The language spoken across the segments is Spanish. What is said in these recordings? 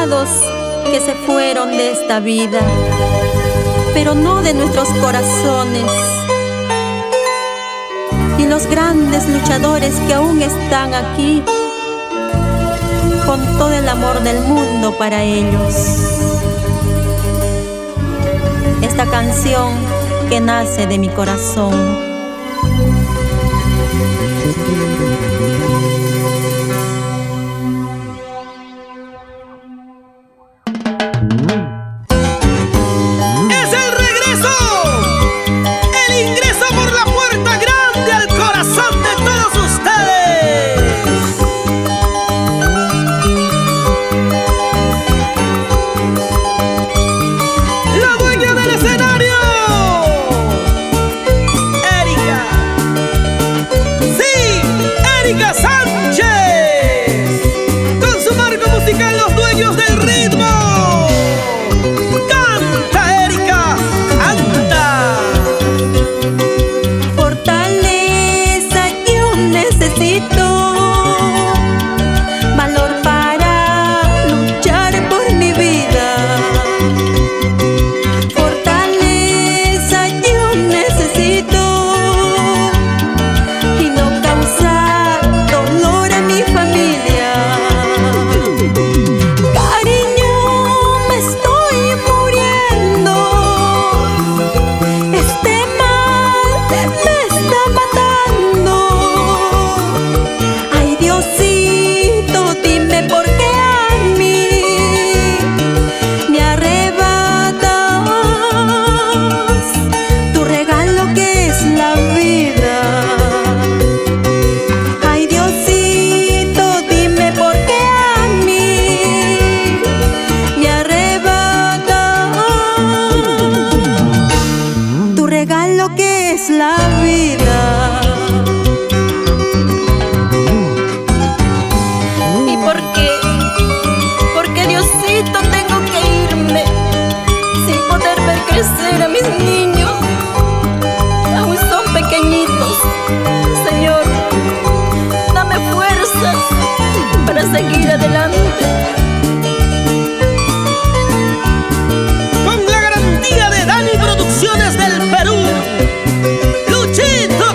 amados que se fueron de esta vida, pero no de nuestros corazones. Y los grandes luchadores que aún están aquí, con todo el amor del mundo para ellos. Esta canción que nace de mi corazón. Los dueños del ritmo. Canta, Erika, canta. Fortaleza yo necesito, valor para luchar por mi vida. Fortaleza yo necesito y no causar dolor a mi familia. Lo que es la vida. ¿Y por qué? Porque Diosito tengo que irme sin poder ver crecer a mis niños. Aún son pequeñitos. Señor, dame fuerzas para seguir adelante. Con la garantía de Dani Producciones del Perú, Luchito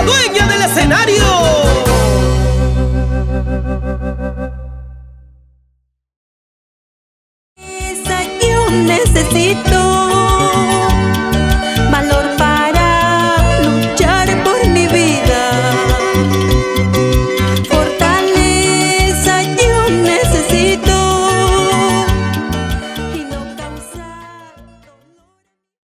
dueña del escenario. Esa yo necesito